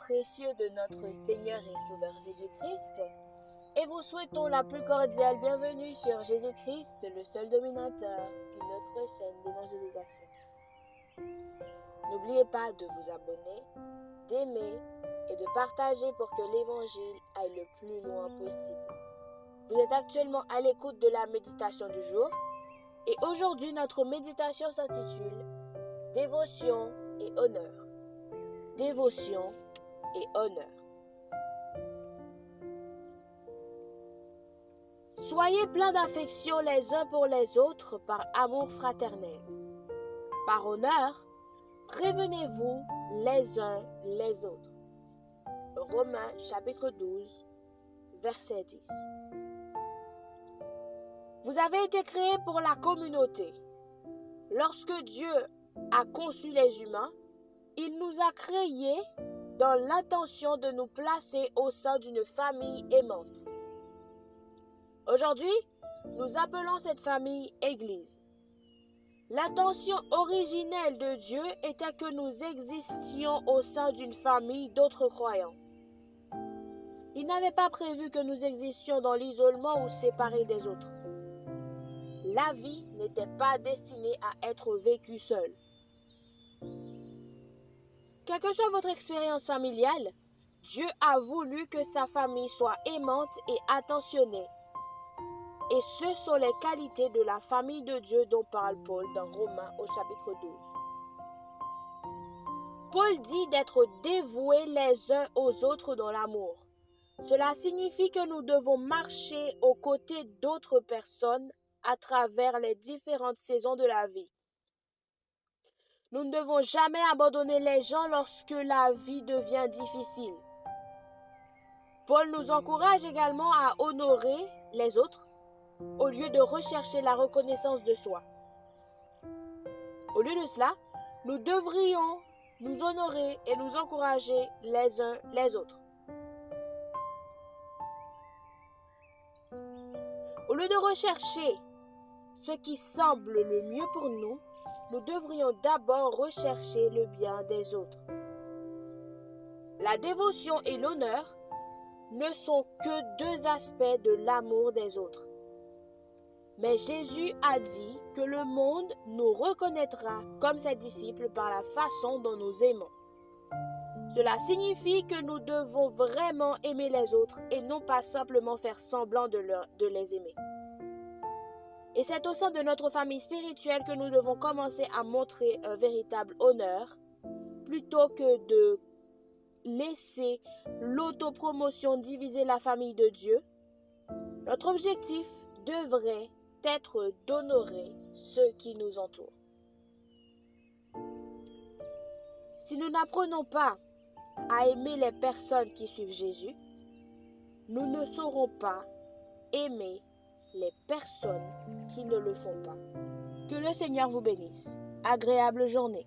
précieux de notre Seigneur et Sauveur Jésus-Christ, et vous souhaitons la plus cordiale bienvenue sur Jésus-Christ, le seul dominateur, une autre chaîne d'évangélisation. N'oubliez pas de vous abonner, d'aimer et de partager pour que l'Évangile aille le plus loin possible. Vous êtes actuellement à l'écoute de la méditation du jour, et aujourd'hui notre méditation s'intitule « Dévotion et honneur ». Dévotion et honneur. Soyez pleins d'affection les uns pour les autres par amour fraternel. Par honneur, prévenez-vous les uns les autres. Romains chapitre 12, verset 10. Vous avez été créés pour la communauté. Lorsque Dieu a conçu les humains, il nous a créés dans l'intention de nous placer au sein d'une famille aimante. Aujourd'hui, nous appelons cette famille Église. L'intention originelle de Dieu était que nous existions au sein d'une famille d'autres croyants. Il n'avait pas prévu que nous existions dans l'isolement ou séparés des autres. La vie n'était pas destinée à être vécue seule. Quelle que soit votre expérience familiale, Dieu a voulu que sa famille soit aimante et attentionnée. Et ce sont les qualités de la famille de Dieu dont parle Paul dans Romains au chapitre 12. Paul dit d'être dévoués les uns aux autres dans l'amour. Cela signifie que nous devons marcher aux côtés d'autres personnes à travers les différentes saisons de la vie. Nous ne devons jamais abandonner les gens lorsque la vie devient difficile. Paul nous encourage également à honorer les autres au lieu de rechercher la reconnaissance de soi. Au lieu de cela, nous devrions nous honorer et nous encourager les uns les autres. Au lieu de rechercher ce qui semble le mieux pour nous, nous devrions d'abord rechercher le bien des autres. La dévotion et l'honneur ne sont que deux aspects de l'amour des autres. Mais Jésus a dit que le monde nous reconnaîtra comme ses disciples par la façon dont nous aimons. Cela signifie que nous devons vraiment aimer les autres et non pas simplement faire semblant de les aimer. Et c'est au sein de notre famille spirituelle que nous devons commencer à montrer un véritable honneur plutôt que de laisser l'autopromotion diviser la famille de Dieu. Notre objectif devrait être d'honorer ceux qui nous entourent. Si nous n'apprenons pas à aimer les personnes qui suivent Jésus, nous ne saurons pas aimer les personnes qui ne le font pas. Que le Seigneur vous bénisse. Agréable journée.